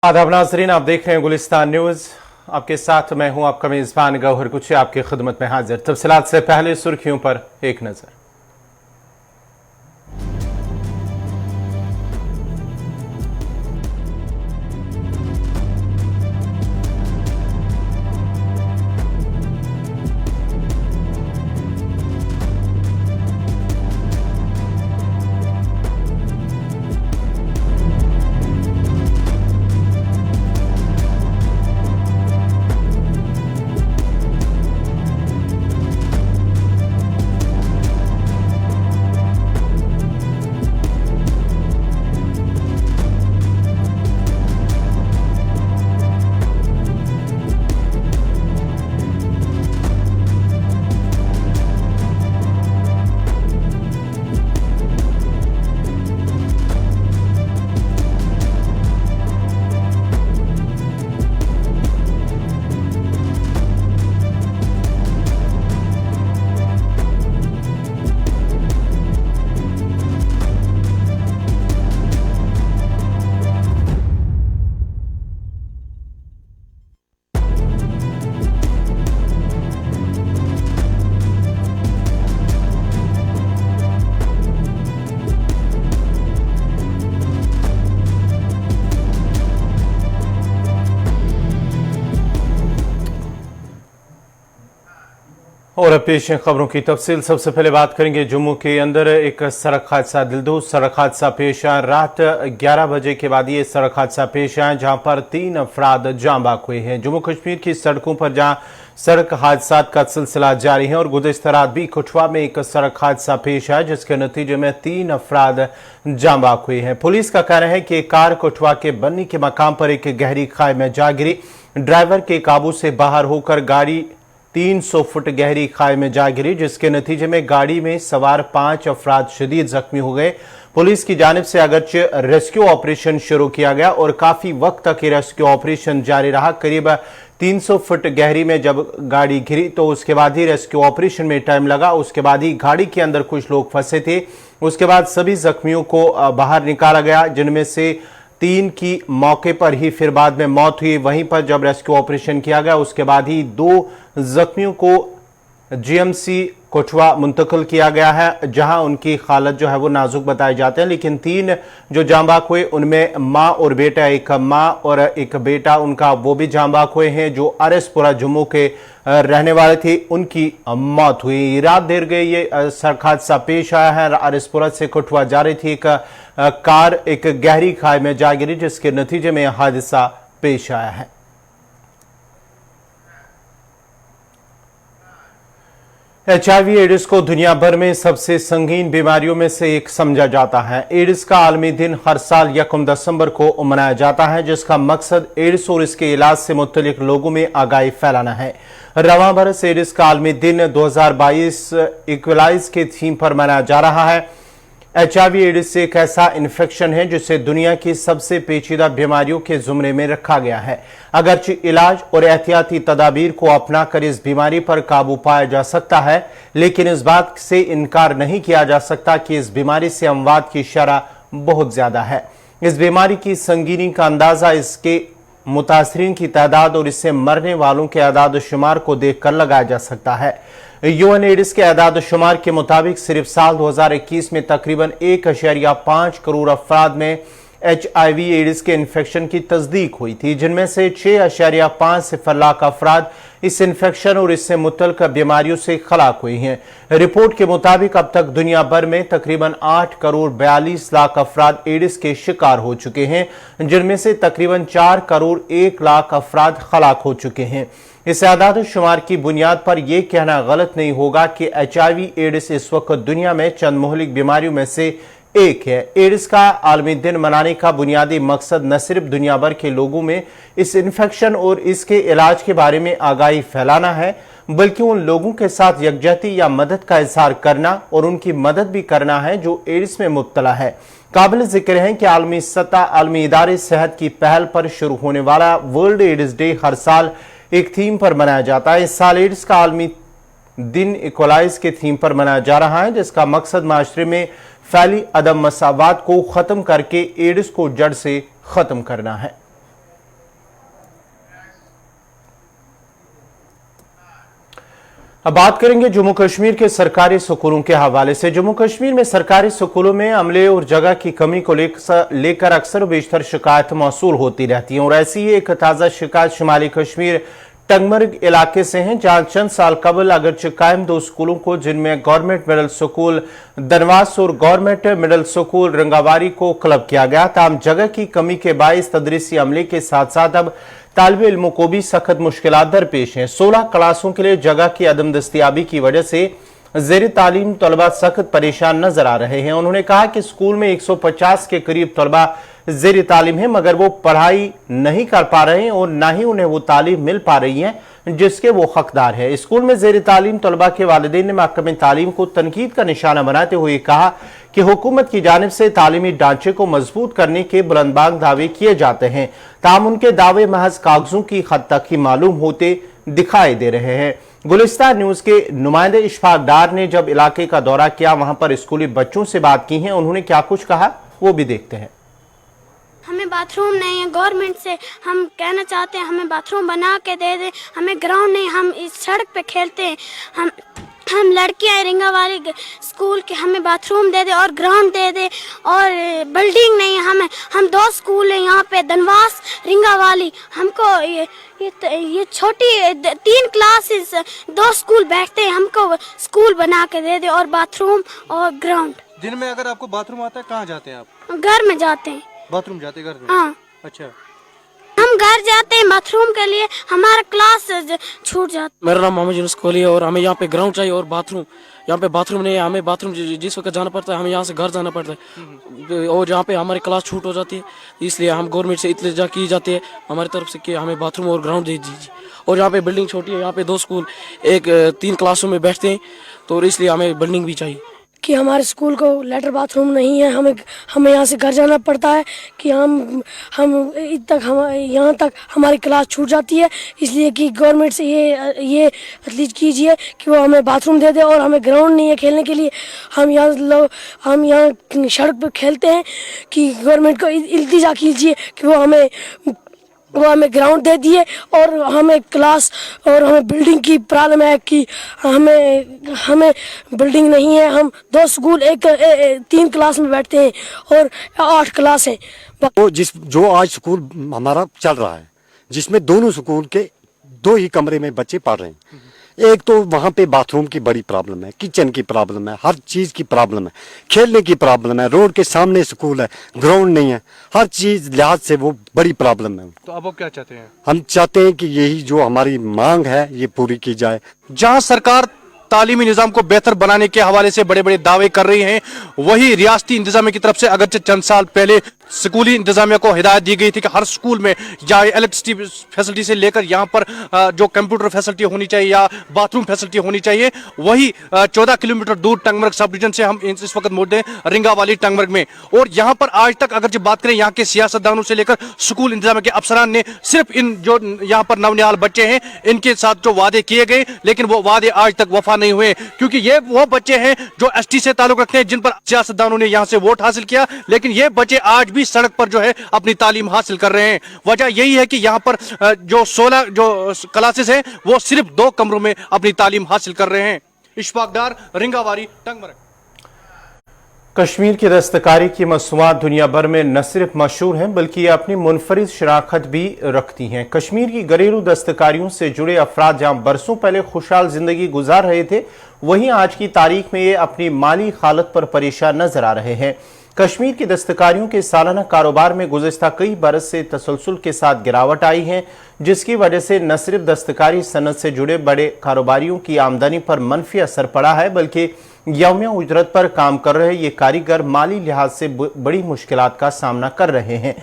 आदाब नाज़रीन, आप देख रहे हैं गुलिस्तान न्यूज़। आपके साथ मैं हूं आपका मेज़बान गौहर कुछ आपकी खिदमत में हाजिर। तफसीलात से पहले सुर्खियों पर एक नज़र। और अब पेश है खबरों की तफसील। सबसे पहले बात करेंगे जम्मू के अंदर एक सड़क हादसा, दिलदोज सड़क हादसा पेश आया। रात 11 बजे के बाद ये सड़क हादसा पेश आया जहां पर 3 अफराद जाँ बाक हुए हैं। जम्मू कश्मीर की सड़कों पर जहां सड़क हादसा का सिलसिला जारी है और गुज़िश्ता रात भी कठुआ में एक सड़क हादसा पेश आया जिसके नतीजे में 3 अफराद जाँ बाक हुए हैं। पुलिस का कहना है कि कार कठुआ के बन्नी के मकाम पर एक गहरी खाई में जा गिरी। ड्राइवर के काबू से बाहर होकर गाड़ी 300 फुट गहरी खाई में जा गिरी जिसके नतीजे में गाड़ी में सवार 5 अफराद शदीद जख्मी हो गए। पुलिस की जानिब से अगरचे रेस्क्यू ऑपरेशन शुरू किया गया और काफी वक्त तक ये रेस्क्यू ऑपरेशन जारी रहा। करीब 300 फुट गहरी में जब गाड़ी गिरी तो उसके बाद ही रेस्क्यू ऑपरेशन में टाइम लगा। उसके बाद ही गाड़ी के अंदर कुछ लोग फंसे थे। उसके बाद सभी जख्मियों को बाहर निकाला गया जिनमें से 3 की मौके पर ही फिर बाद में मौत हुई। वहीं पर जब रेस्क्यू ऑपरेशन किया गया उसके बाद ही 2 जख्मियों को जीएमसी कठुआ मुंतकिल किया गया है जहां उनकी हालत जो है वो नाजुक बताए जाते हैं। लेकिन 3 जो जाँ बाक हुए उनमें मां और बेटा, एक मां और एक बेटा उनका वो भी जाँ बाक हुए हैं। जो आरएसपुरा जम्मू के रहने वाले थे उनकी मौत हुई। रात देर गई ये सड़क हादसा पेश आया है। आरएसपुरा से कठुआ जा रही थी एक कार एक गहरी खाई में जा गिरी जिसके नतीजे में हादसा पेश आया है। एचआईवी एड्स को दुनिया भर में सबसे संगीन बीमारियों में से एक समझा जाता है। एड्स का आलमी दिन हर साल 1 दिसंबर को मनाया जाता है जिसका मकसद एड्स और इसके इलाज से मुत्तलिक लोगों में आगाही फैलाना है। रवां बरस एड्स का आलमी दिन 2022 इक्वलाइज के थीम पर मनाया जा रहा है। एचआईवी एड्स एक ऐसा इन्फेक्शन है जिसे दुनिया की सबसे पेचीदा बीमारियों के जुमरे में रखा गया है। अगरचे इलाज और एहतियाती तदाबीर को अपनाकर इस बीमारी पर काबू पाया जा सकता है लेकिन इस बात से इनकार नहीं किया जा सकता कि इस बीमारी से अमवात की शरह बहुत ज्यादा है। इस बीमारी की संगीनी का अंदाजा इसके मुतासरीन की तादाद और इससे मरने वालों के आदाद शुमार को देखकर लगाया जा सकता है। यूएन एड्स के आदाद शुमार के मुताबिक सिर्फ साल 2021 में तकरीबन 1.5 करोड़ अफराद में एचआईवी एड्स के इन्फेक्शन की तस्दीक हुई थी जिनमें से 6.5 लाख अफराद इस इन्फेक्शन और इससे मुतल्लिक़ बीमारियों से खलाक हुई हैं। रिपोर्ट के मुताबिक अब तक दुनिया भर में तकरीबन 8 करोड़ 42 लाख अफराद एड्स के शिकार हो चुके हैं जिनमें से तकरीबन 4 करोड़ 1 लाख अफराद खलाक हो चुके हैं। इस आदाद शुमार की बुनियाद पर यह कहना गलत नहीं होगा कि एचआईवी एड्स इस वक्त दुनिया में चंद मोहलिक बीमारियों में से एक है। एड्स का आलमी दिन मनाने का बुनियादी मकसद न सिर्फ दुनिया भर के लोगों में इस इन्फेक्शन और इसके इलाज के बारे में आगाही फैलाना है बल्कि उन लोगों के साथ यकजहती या मदद का इजहार करना और उनकी मदद भी करना है जो एड्स में मुब्तला है। काबिल जिक्र है कि आलमी सतह आलमी इदारे सेहत की पहल पर शुरू होने वाला वर्ल्ड एड्स डे हर साल एक थीम पर मनाया जाता है। इस साल एड्स का आलमी दिन इक्वलाइज के थीम पर मनाया जा रहा है जिसका मकसद माशरे में फैली अदम मसावात को खत्म करके एड्स को जड़ से खत्म करना है। अब बात करेंगे जम्मू कश्मीर के सरकारी स्कूलों के हवाले से। जम्मू कश्मीर में सरकारी स्कूलों में अमले और जगह की कमी को लेकर अक्सर बेशतर शिकायत मौसूल होती रहती हैं और ऐसी ही एक ताज़ा शिकायत शुमाली कश्मीर टंगमर्ग इलाके से हैं, जहां चंद साल कबल अगरचे कायम 2 स्कूलों को, जिनमें गवर्नमेंट मिडिल स्कूल दनवास और गवर्नमेंट मिडिल स्कूल रंगावारी को क्लब किया गया, ताहम जगह की कमी के बायस तदरीसी अमले के साथ साथ अब तालिब इल्मों को भी सख्त मुश्किलात दरपेश हैं। 16 क्लासों के लिए जगह की अदम दस्तियाबी की वजह से ज़ेर तालीम तलबा सख्त परेशान नजर आ रहे हैं। उन्होंने कहा कि स्कूल में 150 के करीब तलबा ज़ेर तालीम है, मगर वो पढ़ाई नहीं कर पा रहे हैं और ना ही उन्हें वो तालीम मिल पा रही है जिसके वो हकदार है। स्कूल में ज़ेर तालीम तलबा के वालिदैन ने महकमे तालीम को तनकीद का निशाना बनाते हुए कहा कि हुकूमत की जानिब से तालीमी ढांचे को मजबूत करने के बुलंदबांग दावे किए जाते हैं, ताहम उनके दावे महज कागजों की हद तक ही मालूम होते दिखाई दे रहे हैं। गुलिस्तान न्यूज के नुमाइंदे इशफाक डार ने जब इलाके का दौरा किया, वहां पर स्कूली बच्चों से बात की है, उन्होंने क्या कुछ कहा वो भी देखते हैं। हमें बाथरूम नहीं है, गवर्नमेंट से हम कहना चाहते हैं हमें बाथरूम बना के दे दे। हमें ग्राउंड नहीं, हम इस सड़क पे खेलते हैं। हम लड़कियां हैं रिंगा वाली स्कूल के, हमें बाथरूम दे दे और ग्राउंड दे दे और बिल्डिंग नहीं है। हम 2 स्कूल है यहाँ पे, दनवास रिंगा वाली। हमको ये छोटी 3 क्लासेस 2 स्कूल बैठते हैं, हमको स्कूल बना के दे दे और बाथरूम और ग्राउंड। दिन में अगर आपको बाथरूम आता है कहाँ जाते हैं आप? घर में जाते हैं। बाथरूम जाते घर में? हाँ। अच्छा, हम घर जाते हैं बाथरूम के लिए, हमारा क्लास छूट जाता। मेरा नाम मोहम्मद यूनुस कोहली है और हमें यहाँ पे ग्राउंड चाहिए और बाथरूम। यहाँ पे बाथरूम नहीं है, हमें बाथरूम जिस वक्त जाना पड़ता है हमें यहाँ से घर जाना पड़ता है और यहाँ पे हमारी क्लास छूट हो जाती है, इसलिए हम गवर्नमेंट से इत्तला की जाती है हमारी तरफ से कि हमें बाथरूम और ग्राउंड दे दीजिए। और यहाँ पे बिल्डिंग छोटी है, यहाँ पे 2 स्कूल 3 क्लासों में बैठते हैं, तो इसलिए हमें बिल्डिंग भी चाहिए। कि हमारे स्कूल को लेटर बाथरूम नहीं है, हमें यहाँ से घर जाना पड़ता है कि हम यहाँ तक हमारी क्लास छूट जाती है, इसलिए कि गवर्नमेंट से ये अपील कीजिए कि वो हमें बाथरूम दे दे। और हमें ग्राउंड नहीं है खेलने के लिए, हम यहाँ सड़क पर खेलते हैं कि गवर्नमेंट को इल्तिजा कीजिए कि वो हमें ग्राउंड दे दिए और हमें क्लास और हमें बिल्डिंग की प्रॉब्लम है कि हमें बिल्डिंग नहीं है। हम 2 स्कूल 3 क्लास में बैठते हैं और 8 क्लास हैं। जो आज स्कूल हमारा चल रहा है, जिसमें दोनों स्कूल के 2 ही कमरे में बच्चे पढ़ रहे हैं। एक तो वहाँ पे बाथरूम की बड़ी प्रॉब्लम है, किचन की प्रॉब्लम है, हर चीज़ की प्रॉब्लम है, खेलने की प्रॉब्लम है, रोड के सामने स्कूल है, ग्राउंड नहीं है, हर चीज़ लिहाज से वो बड़ी प्रॉब्लम है। तो अब आप क्या चाहते हैं? हम चाहते हैं कि यही जो हमारी मांग है ये पूरी की जाए। जहां सरकार तालीमी निजाम को बेहतर बनाने के हवाले से बड़े बड़े दावे कर रही हैं, वही रियासती इंतजामिया की तरफ से अगरचे चंद साल पहले स्कूली इंतजामिया को हिदायत दी गई थी कि हर स्कूल में या इलेक्ट्रिसिटी फैसिलिटी से लेकर यहाँ पर जो कंप्यूटर फैसिलिटी होनी चाहिए या बाथरूम फैसिलिटी होनी चाहिए, वही 14 किलोमीटर दूर टंगमर्ग सब डिवीजन से हम इस वक्त मौजूद हैं रिंगा वाली टंगमर्ग में। और यहाँ पर आज तक अगर जो बात करें यहाँ के सियासतदानों से लेकर स्कूल इंतजामिया के अफसरान ने सिर्फ इन जो यहाँ पर नवनिहाल बच्चे हैं इनके साथ जो वादे किए गए, लेकिन वो वादे आज तक वफा नहीं हुए, क्योंकि ये वो बच्चे हैं जो एसटी से ताल्लुक रखते हैं, जिन पर सियासतदानों ने यहाँ से वोट हासिल किया, लेकिन ये बच्चे आज भी सड़क पर जो है अपनी तालीम हासिल कर रहे हैं। वजह यही है कि यहाँ पर जो 16 जो क्लासेस हैं वो सिर्फ 2 कमरों में अपनी तालीम हासिल कर रहे हैं। इशफाक डार, रिंगावारी, टंगमर्ग। कश्मीर की दस्तकारी की मसनूआत दुनिया भर में न सिर्फ मशहूर हैं बल्कि ये अपनी मुनफरिद शराकत भी रखती हैं। कश्मीर की घरेलू दस्तकारियों से जुड़े अफराद जहां बरसों पहले खुशहाल जिंदगी गुजार रहे थे, वहीं आज की तारीख में ये अपनी माली हालत पर परेशान नजर आ रहे हैं। कश्मीर की दस्तकारियों के सालाना कारोबार में गुज़िश्ता कई बरस से तसलसल के साथ गिरावट आई है, जिसकी वजह से न सिर्फ दस्तकारी सनत से जुड़े बड़े कारोबारियों की आमदनी पर मनफी असर पड़ा है, बल्कि यौमिया उजरत पर काम कर रहे ये कारीगर माली लिहाज से बड़ी मुश्किलात का सामना कर रहे हैं।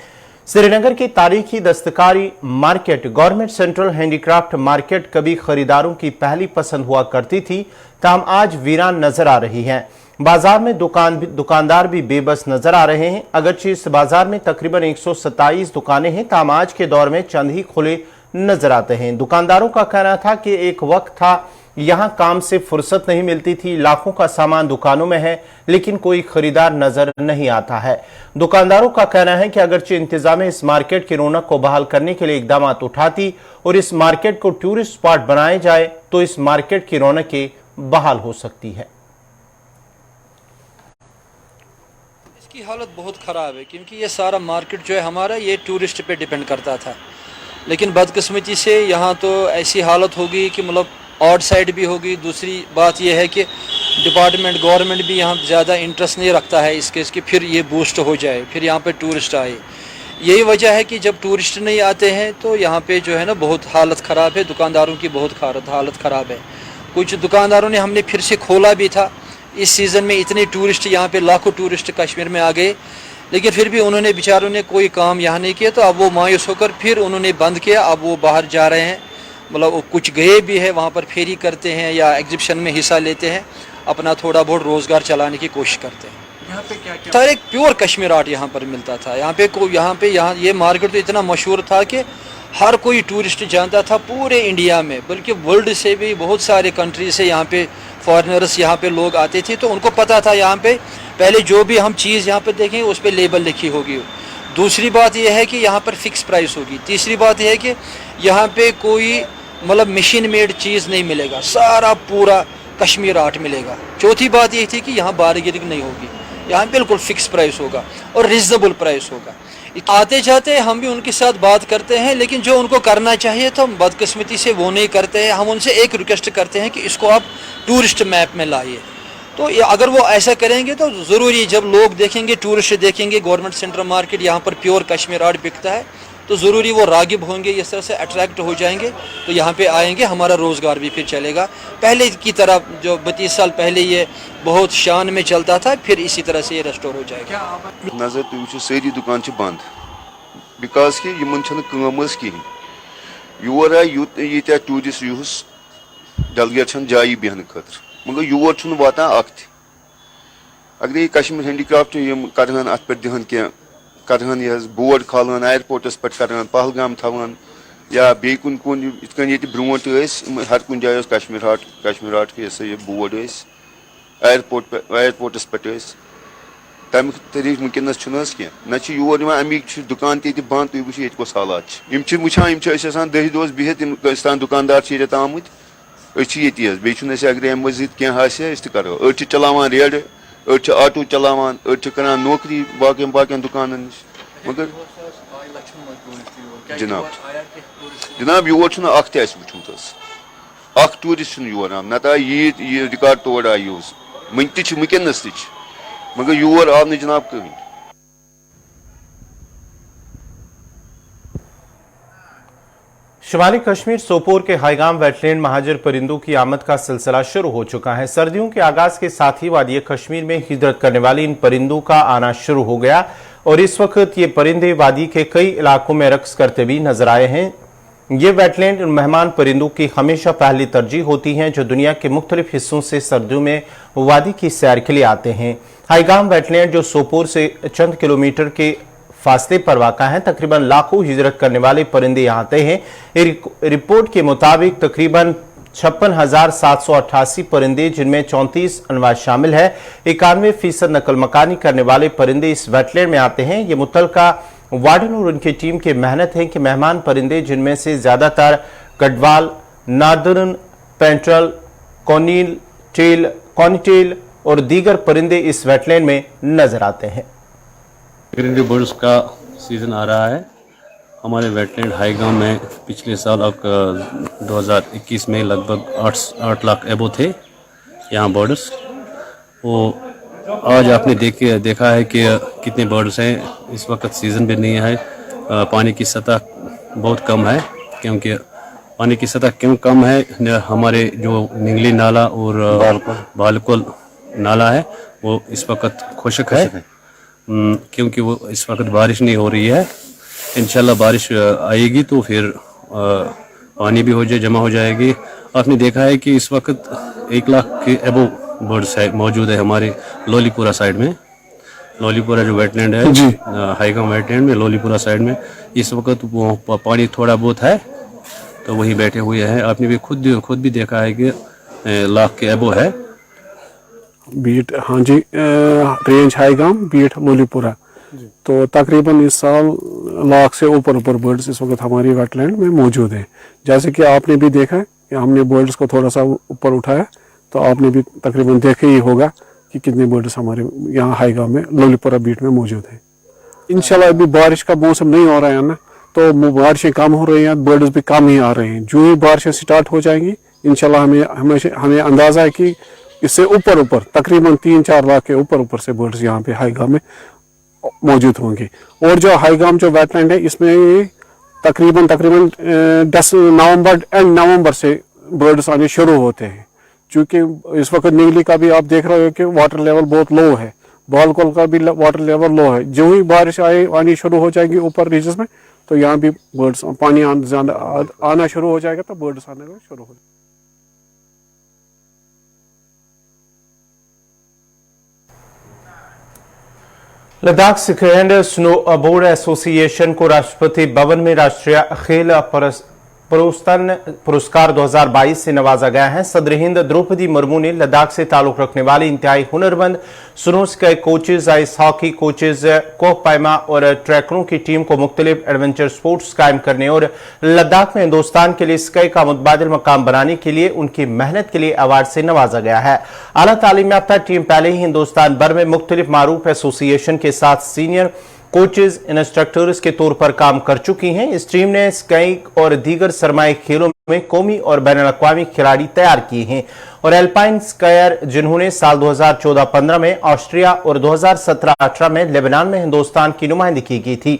श्रीनगर की तारीखी दस्तकारी market government central handicraft market कभी खरीदारों की पहली पसंद हुआ करती थी, ताहम आज वीरान नजर आ रही है। बाजार में दुकानदार भी बेबस नजर आ रहे हैं। अगरचे इस बाजार में तकरीबन 127 दुकानें हैं, ताहम आज के दौर में चंद ही खुले नजर आते हैं। दुकानदारों का कहना था कि एक वक्त था यहाँ काम से फुर्सत नहीं मिलती थी। लाखों का सामान दुकानों में है, लेकिन कोई खरीदार नजर नहीं आता है। दुकानदारों का कहना है कि अगरचे इंतजामिया इस मार्केट की रौनक को बहाल करने के लिए इकदाम उठाती और इस मार्केट को टूरिस्ट स्पॉट बनाया जाए तो इस मार्केट की रौनकें बहाल हो सकती है। इसकी हालत बहुत ख़राब है क्योंकि ये सारा मार्केट जो है हमारा ये टूरिस्ट पे डिपेंड करता था, लेकिन बदकिस्मती से यहाँ तो ऐसी हालत होगी कि मतलब आउट साइड भी होगी। दूसरी बात यह है कि डिपार्टमेंट गवर्नमेंट भी यहाँ ज़्यादा इंटरेस्ट नहीं रखता है इसके कि फिर ये बूस्ट हो जाए, फिर यहाँ पे टूरिस्ट आए। यही वजह है कि जब टूरिस्ट नहीं आते हैं तो यहाँ पे जो है ना बहुत हालत ख़राब है, दुकानदारों की बहुत हालत ख़राब है। कुछ दुकानदारों ने हमने फिर से खोला भी था इस सीज़न में, इतने टूरिस्ट यहाँ पे लाखों टूरिस्ट कश्मीर में आ गए, लेकिन फिर भी उन्होंने बेचारों ने कोई काम यहाँ नहीं किया। तो अब वो मायूस होकर फिर उन्होंने बंद किया। अब वो बाहर जा रहे हैं, मतलब वो कुछ गए भी है वहाँ पर फेरी करते हैं या एग्जिबिशन में हिस्सा लेते हैं, अपना थोड़ा बहुत रोज़गार चलाने की कोशिश करते हैं। यहाँ पे क्या क्या सर एक प्योर कश्मीर आर्ट यहाँ पर मिलता था। यहाँ ये मार्केट तो इतना मशहूर था कि हर कोई टूरिस्ट जानता था पूरे इंडिया में, बल्कि वर्ल्ड से भी बहुत सारे कंट्री से यहाँ पे फॉरेनर्स यहाँ पे लोग आते थे, तो उनको पता था यहाँ पे पहले जो भी हम चीज़ यहाँ पे देखेंगे उस पर लेबल लिखी होगी। दूसरी बात यह है कि यहाँ पर फिक्स प्राइस होगी। तीसरी बात यह है कि यहाँ पे कोई मतलब मशीन मेड चीज़ नहीं मिलेगा, सारा पूरा कश्मीर आर्ट मिलेगा। चौथी बात यह थी कि यहाँ बारगेनिंग नहीं होगी, यहाँ बिल्कुल फिक्स प्राइस होगा और रिजनेबल प्राइस होगा। आते जाते हम भी उनके साथ बात करते हैं, लेकिन जो उनको करना चाहिए तो हम बदकिस्मती से वो नहीं करते हैं। हम उनसे एक रिक्वेस्ट करते हैं कि इसको आप टूरिस्ट मैप में लाइए। तो अगर वो ऐसा करेंगे तो ज़रूरी जब लोग देखेंगे, टूरिस्ट देखेंगे गवर्नमेंट सेंट्रल मार्केट यहाँ पर प्योर कश्मीर आर्ट बिकता है, तो ज़रूरी वो रागिब होंगे, इस तरह से अट्रैक्ट हो जाएंगे, तो यहाँ पे आएंगे, हमारा रोज़गार भी फिर चलेगा। पहले की तरह जो 32 साल पहले ये बहुत शान में चलता था, फिर इसी तरह से ये रेस्टोर हो जाएगा। नजर तुम सारी दुकान बंद बिकॉज कि यमन कम कहें। योर आय यूत टूरिस्ट यूस डलगेट जाई बेहन खतर, मगर योर वातान अख। अगर ये कश्मीर हैंडीक्राफ्ट करहन अत पे दिहन क्या करहन यह बोर्ड खालान एयरपोर्टस पे करहन पहलगाम थवान या बे कुन ब्रोट हर कुन जाए कश्मीर आर्ट ये बोर्ड एयरपोर्टस पे तमिक तरीक वनस कह ना योर अमिक दुकान ते बंद। तुम वो ये हालात वचान 10 दोस बिहत दुकानदार आमुत ये अगर अम मजीद क्या करो। चलावान रेड, आटो चलावान, कर नौकरी बाकी दुकान नश, मगर जनाब योर अख वुचमुत टूरिस्ट योर आम नत आय ये रिकॉर्ड तोड़ आय वन तनस मगर योर आव न जनाब कहीं। शुमाली कश्मीर सोपोर के हाईगाम वेटलैंड महाजर परिंदों की आमद का सिलसिला शुरू हो चुका है। सर्दियों के आगाज के साथ ही वादी कश्मीर में हिजरत करने वाले इन परिंदों का आना शुरू हो गया और इस वक्त ये परिंदे वादी के कई इलाकों में रक्स करते भी नजर आए हैं। ये वेटलैंड मेहमान परिंदों की हमेशा पहली तरजीह होती हैं जो दुनिया के मुख्तलिफ हिस्सों से सर्दियों में वादी की सैर के लिए आते हैं। हाईगाम वेटलैंड जो सोपोर से चंद किलोमीटर के फासले पर वाक़ा है, तकरीबन लाखों हिजरत करने वाले परिंदे यहाँ आते हैं। रिपोर्ट के मुताबिक तकरीबन 56,788 परिंदे जिनमें 34 अनवा शामिल है, 91% नकल मकानी करने वाले परिंदे इस वेटलैंड में आते हैं। ये मुतलका वार्डन और उनकी टीम की मेहनत है कि मेहमान परिंदे जिनमें से ज्यादातर गढ़वाल, नार्दर्न पेंट्रल, कॉनीटेल और दीगर परिंदे इस वेटलैंड में नजर आते हैं। ग्रीनरी बर्ड्स का सीज़न आ रहा है हमारे वेटलैंड हाईगाम में। पिछले साल 2021 में लगभग 8 लाख एबो थे यहाँ बर्ड्स। वो आज आपने देखा है कि कितने बर्ड्स हैं। इस वक्त सीज़न भी नहीं है, पानी की सतह बहुत कम है। क्योंकि पानी की सतह क्यों कम है, हमारे जो निंगली नाला और बालकोल नाला है वो इस वक्त खुश्क है क्योंकि वो इस वक्त बारिश नहीं हो रही है। इंशाल्लाह बारिश आएगी तो फिर पानी भी जमा हो जाएगी। आपने देखा है कि इस वक्त 1 लाख के एबो बर्ड्स है मौजूद है हमारे लोलीपुरा साइड में। लोलीपुरा जो वेटलैंड है हाईगाम वेटलैंड में लोलीपुरा साइड में इस वक्त वो पानी थोड़ा बहुत है तो वही बैठे हुए हैं। आपने भी खुद भी देखा है कि लाख के एबो है। बीट हाँ जी, रेंज हाईगाम बीट लोलीपुरा। तो तकरीबन इस साल लाख से ऊपर बर्ड्स इस वक्त हमारी वेटलैंड में मौजूद हैं। जैसे कि आपने भी देखा है कि हमने बर्ड्स को थोड़ा सा ऊपर उठाया, तो आपने भी तकरीबन देखा ही होगा कि कितने बर्ड्स हमारे यहाँ हाईगाम में लोलीपुरा बीट में मौजूद हैं। इंशाल्लाह अभी बारिश का मौसम नहीं हो रहा है ना, तो बारिशें कम हो रही हैं, बर्ड्स भी कम ही आ रहे हैं। जो ही बारिशें स्टार्ट हो जाएंगी इंशाल्लाह हमें अंदाज़ा है कि इससे ऊपर तकरीबन 3-4 लाख के ऊपर से बर्ड्स यहाँ पे हाईगाम में मौजूद होंगे। और जो हाईगाम जो वेटलैंड है इसमें तकरीबन 10 नवंबर एंड नवंबर से बर्ड्स आने शुरू होते हैं। चूँकि इस वक्त नीली का भी आप देख रहे हो कि वाटर लेवल बहुत लो है, बालकोल का भी वाटर लेवल लो है। जो ही बारिश आनी शुरू हो जाएगी ऊपर रीजन्स में, तो यहाँ भी बर्ड्स पानी आना शुरू हो जाएगा, तो बर्ड्स आने शुरू हो जाएगा। Ladakh skiing snow board association को राष्ट्रपति भवन में राष्ट्रीय खेल पुरस्कार 2022 से नवाजा गया है। सदर हिंद द्रौपदी मुर्मू ने लद्दाख से ताल्लुक रखने वाले इंतहाई हुनरमंद snow ski coaches, ice hockey coaches, कोह पैमा और ट्रैकरों की टीम को मुख्तलिफ एडवेंचर स्पोर्ट्स कायम करने और लद्दाख में हिंदुस्तान के लिए स्की का मुतबादिल मकाम बनाने के लिए उनकी मेहनत के लिए अवार्ड से नवाजा गया है। आला तालीम याफ्ता टीम पहले ही हिंदुस्तान भर में मुख्तलिफ मारूफ एसोसिएशन के साथ सीनियर कोचेज इंस्ट्रक्टर्स के तौर पर काम कर चुकी हैं। इस टीम ने स्की और दीगर सरमाई खेलों में कौमी और बैन अल-अक़वामी खिलाड़ी तैयार किए हैं और एल्पाइन स्कायर जिन्होंने साल 2014-15 में ऑस्ट्रिया और 2017-18 में लेबनान में हिंदुस्तान की नुमाइंदगी की थी।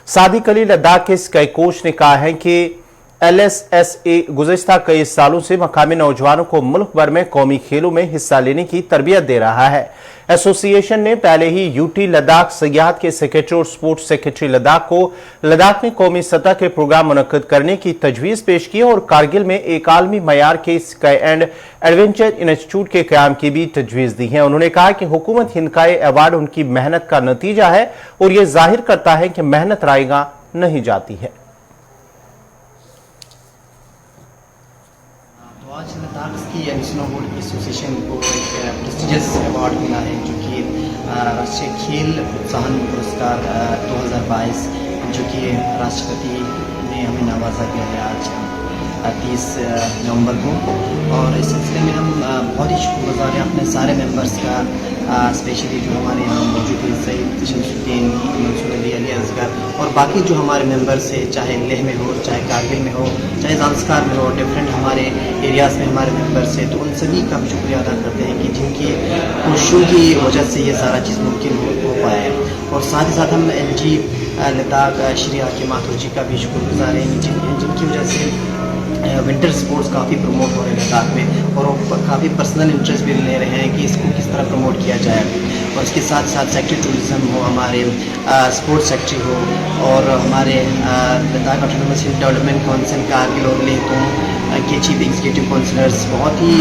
सादिक अली लद्दाख के स्की कोच ने कहा है कि LSSA गुज़िश्ता कई सालों से मकामी नौजवानों को मुल्क भर में कौमी खेलों में हिस्सा लेने की तरबियत दे रहा है। एसोसिएशन ने पहले ही यूटी लद्दाख सयाहत के सेक्रेटरी और स्पोर्ट्स सेक्रेटरी लद्दाख को लद्दाख में कौमी सतह के प्रोग्राम मुनक्किद करने की तजवीज़ पेश की और कारगिल में एक आलमी मयार के स्की एंड एडवेंचर इंस्टीट्यूट के क़याम की भी तजवीज़ दी है। उन्होंने कहा कि हुकूमत हिंद का ये अवार्ड उनकी मेहनत का नतीजा है और ये जाहिर करता है कि मेहनत रायगा नहीं जाती है। आज लद्दाख की स्नोबोर्ड एसोसिएशन को एक प्रेस्टिजियस अवार्ड मिला है, जो कि राष्ट्रीय खेल प्रोत्साहन पुरस्कार 2022, जो कि राष्ट्रपति ने हमें नवाजा किया है आज 30 नवंबर को। और इस सिलसिले में हम बहुत ही शुक्रगुजार हैं अपने सारे मेंबर्स का, स्पेशली जो हमारे यहाँ मौजूद है सईद शमसुद्दीन, मंसूर अली, अली असगर और बाकी जो हमारे मेंबर्स हैं, चाहे लेह में हो, चाहे कारगिल में हो, चाहे ज़ांस्कार में हो, डिफरेंट हमारे एरियाज़ में हमारे मेंबर्स हैं। तो उन सभी का भी शुक्रिया अदा करते हैं कि जिनकी कोशिशों की वजह से ये सारा चीज़ मुमकिन हो पाया है। और साथ ही साथ हम LG लद्दाख श्री हाकिम माथुर जी का भी शुक्रगुजार हैं जिनकी वजह से विंटर स्पोर्ट्स काफ़ी प्रमोट हो रहे हैं लद्दाख में, और वो काफ़ी पर्सनल इंटरेस्ट भी ले रहे हैं कि इसको किस तरह प्रमोट किया जाए। और इसके साथ साथ सेक्रेटरी टूरिज़्म हो, हमारे स्पोर्ट्स सेक्रेटरी हो, और हमारे Ladakh autonomous development council Kargil और लेह के चीफ एग्जीक्यूटिव काउंसलर्स बहुत ही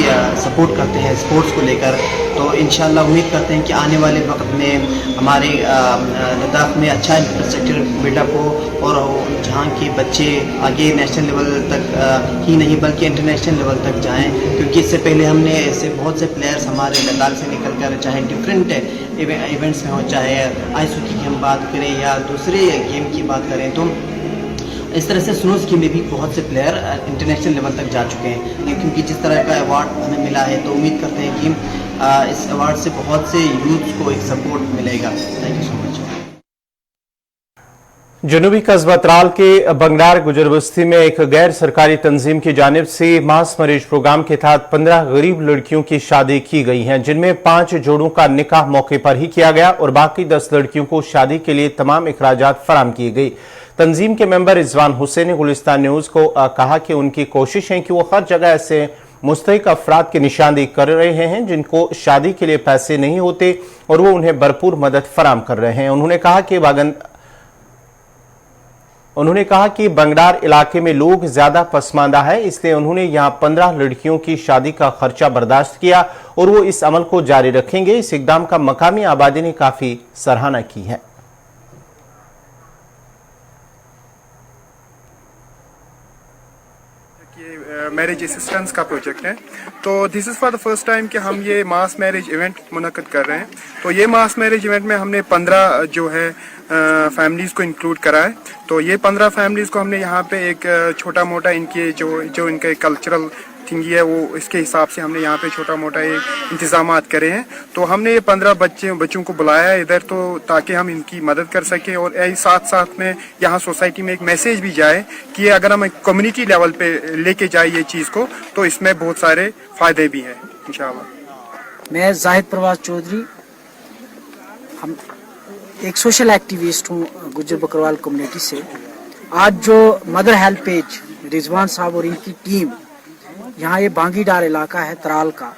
सपोर्ट करते हैं स्पोर्ट्स को लेकर। तो इंशाल्लाह उम्मीद करते हैं कि आने वाले वक्त में हमारे लद्दाख में अच्छा इंफ्रास्ट्रक्चर बिल्डअप हो और जहाँ के बच्चे आगे नेशनल लेवल तक ही नहीं बल्कि इंटरनेशनल लेवल तक जाएं, क्योंकि इससे पहले हमने ऐसे बहुत से प्लेयर्स हमारे लद्दाख से निकल कर चाहे डिफरेंट इवेंट्स में हो, चाहे आइस हॉकी की हम बात करें या दूसरे गेम की बात करें, तो इस तरह से स्नो स्की में भी बहुत से प्लेयर इंटरनेशनल लेवल तक जा चुके हैं। क्योंकि जिस तरह का अवार्ड हमें मिला है, तो उम्मीद करते हैं कि इस अवार्ड से बहुत से यूथ्स को एक सपोर्ट मिलेगा। Thank you so much. जनूबी कस्बा त्राल के बंगडार गुजर बस्ती में एक गैर सरकारी तंजीम की जानिब से मास मरीज प्रोग्राम के तहत 15 गरीब लड़कियों की शादी की गई है, जिनमें 5 जोड़ों का निकाह मौके पर ही किया गया और बाकी 10 लड़कियों को शादी के लिए तमाम इखराजात फराम किए गई। तंजीम के मेंबर रिजवान हुसैन ने गुलिस्तान न्यूज को कहा कि उनकी कोशिश है कि वो हर जगह ऐसे मुस्तहिक अफराद की निशानदेही कर रहे हैं जिनको शादी के लिए पैसे नहीं होते और वो उन्हें भरपूर मदद फराम कर रहे हैं। उन्होंने कहा कि बंगडार इलाके में लोग ज्यादा पसमानदा है, इसलिए उन्होंने यहां 15 लड़कियों की शादी का खर्चा बर्दाश्त किया और वो इस अमल को जारी रखेंगे। इस इकदाम का मकामी आबादी ने काफी सराहना की है। ये मैरिज असिस्टेंस का प्रोजेक्ट है। तो this is for the first time कि हम ये मास मैरिज इवेंट मुनक़्क़द कर रहे हैं। तो ये मास मैरिज इवेंट में हमने 15 जो है फैमिलीज़ को इंक्लूड करा है। तो ये 15 फैमिलीज़ को हमने यहाँ पे एक छोटा मोटा इनके जो इनके कल्चरल थिंगी है वो इसके हिसाब से हमने यहाँ पे छोटा मोटा एक इंतज़ामात करे हैं। तो हमने ये 15 बच्चों को बुलाया है इधर, तो ताकि हम इनकी मदद कर सकें और साथ साथ में यहाँ सोसाइटी में एक मैसेज भी जाए कि अगर हम कम्युनिटी लेवल पे लेके जाए ये चीज़ को तो इसमें बहुत सारे फ़ायदे भी हैं इंशाअल्लाह। मैं जाहिद प्रवाज चौधरी, हम एक सोशल एक्टिविस्ट हूँ गुज्जर बकरवाल कम्युनिटी से। आज जो मदर हेल्प पेज रिजवान साहब और इनकी टीम यहाँ ये बांगीडार इलाका है तराल का,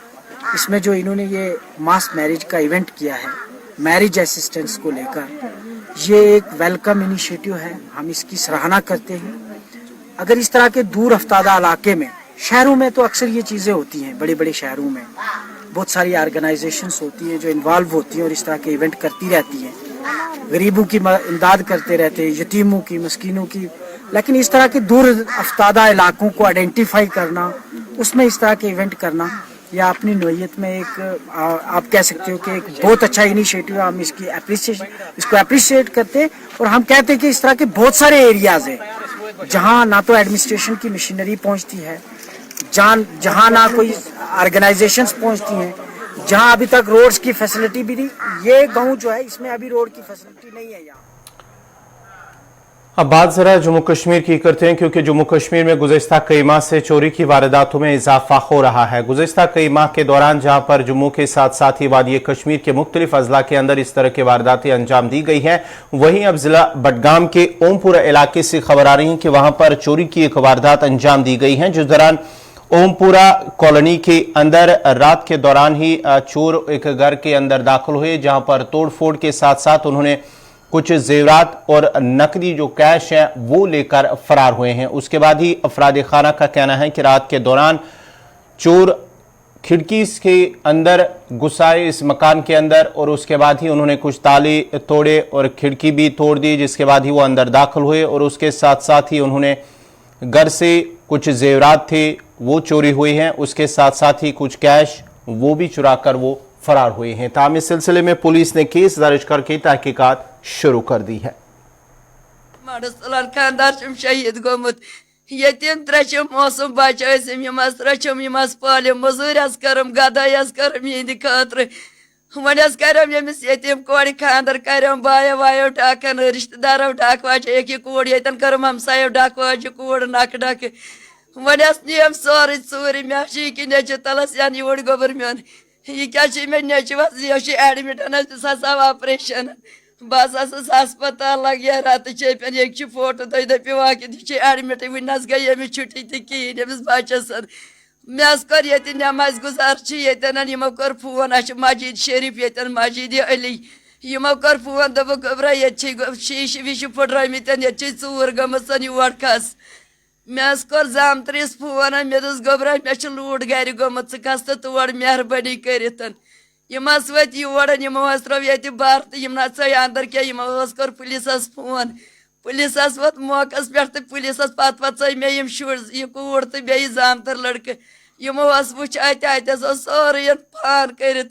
इसमें जो इन्होंने ये मास मैरिज का इवेंट किया है मैरिज असिस्टेंस को लेकर, ये एक वेलकम इनिशिएटिव है, हम इसकी सराहना करते हैं। अगर इस तरह के दूर अफ्तादा इलाके में, शहरों में तो अक्सर ये चीज़ें होती हैं, बड़े बड़े शहरों में बहुत सारी ऑर्गेनाइजेशंस होती हैं जो इन्वॉल्व होती हैं और इस तरह के इवेंट करती रहती हैं, गरीबों की इमदाद करते रहते हैं, यतीमों की, मस्कीनों की। लेकिन इस तरह के दूर अफ्तादा इलाकों को आइडेंटिफाई करना, उसमें इस तरह के इवेंट करना, या अपनी नोयत में एक आप कह सकते हो कि एक बहुत अच्छा इनिशिएटिव है। हम इसको अप्रिशिएट करते हैं और हम कहते हैं कि इस तरह के बहुत सारे एरियाज हैं जहाँ ना तो एडमिनिस्ट्रेशन की मशीनरी पहुँचती है, जहाँ ना कोई ऑर्गेनाइजेशंस पहुँचती हैं, जहाँ अभी तक रोड्स की फैसिलिटी भी नहीं। ये गांव जो है इसमें अभी रोड की फैसिलिटी नहीं है यहाँ। अब बात जरा जम्मू कश्मीर की करते हैं, क्योंकि जम्मू कश्मीर में गुज़िश्ता कई माह से चोरी की वारदातों में इजाफा हो रहा है। गुज़िश्ता कई माह के दौरान जहां पर जम्मू के साथ साथ ही वादी कश्मीर के मुख्तलिफ अजला के अंदर इस तरह की वारदातें अंजाम दी गई हैं, वहीं अब जिला बडगाम के ओमपुरा इलाके से खबर आ रही है कि वहां पर चोरी की एक वारदात अंजाम दी गई है, जिस दौरान ओमपुरा कॉलोनी के अंदर रात के दौरान ही चोर एक घर के अंदर दाखिल हुए, जहां पर तोड़फोड़ के साथ साथ उन्होंने कुछ जेवरात और नकदी जो कैश है वो लेकर फरार हुए हैं। उसके बाद ही अफराद खाना का कहना है कि रात के दौरान चोर खिड़की के अंदर घुसाए इस मकान के अंदर, और उसके बाद ही उन्होंने कुछ ताले तोड़े और खिड़की भी तोड़ दी, जिसके बाद ही वो अंदर दाखिल हुए और उसके साथ साथ ही उन्होंने घर से कुछ जेवरात थे वो चोरी हुए हैं, उसके साथ साथ ही कुछ कैश वो भी चुरा कर वो फरार हुए हैं। ताहम इस सिलसिले में पुलिस ने केस दर्ज करके तहकीकात शुरू कर दी है। शहीद गोमुत यतीम त्रचम मौसम बचम त्रचम पालम मजूर करम गदाई करम यद खतर वन करम यमिस यतीम कोड़ खानदर करम बायो वायो डाकन रिश्तेदारों डाक वाज एक कोड़ यतन करम हमसायो डाक वाज कोड़ नक डक वन नियम सोरे सूर मे कि नच तलस यान योड़ गोबर मेन यह क्या मे नच वस एडमिट ऑपरेशन बस अस्पताल लग गया रात चेपन एक फोटो तुम दपो वाकई एडमिट वन गई अमिस छुट्टी तहन अमिस बचस मे कर ये नमाज गुजार यमो कर फोन मस्जिद शरीफ यन मस्जिद अली यमो कर फोन दोप गबरा ये शीश विश फुट्रमित ये चूर गमन योर खस मे कर जामतरिस फोन मे दस गबरा मे लूट गर गोमुत खस तो तोड़ मेहरबानी कर यम वत योर यमो त्रो ये बार तो यम ना अंदर क्या यमो कर पुलिस फोन पुलिस वोत मौका पे तो पुलिस पे मे यम शुर यह कूड़ तो बे जामतर लड़के यमो वुच अत सोरे पान कर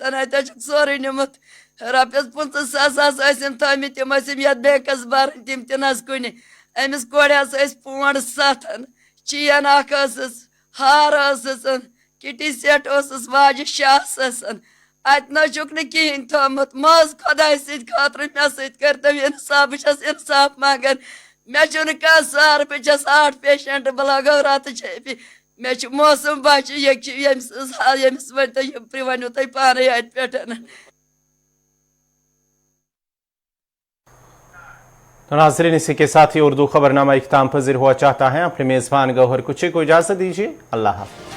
सोरे निमुत रपस 50,000 थमित तम ये बैंकस बर तम तन कुन अमिस कोड़ पोंड 7 चेन हार किटी सेट वाज शास अत नुक कहें थोमुत मज खुदाय सतर मे सर तम इंसाफ बस इंसाफ मंगान मे कह सर बस 8 पेशेंट बह लगो रात छपि मे मौसम बच यमिस वन तुम पाने अत पे। तो नाज़रीन, इसी के साथ ही उर्दू खबरनामा इख्ताम पज़ीर हुआ चाहता है। अपने मेज़बान गौहर कुची को इजाज़त दीजिए। अल्लाह हाफ़िज़।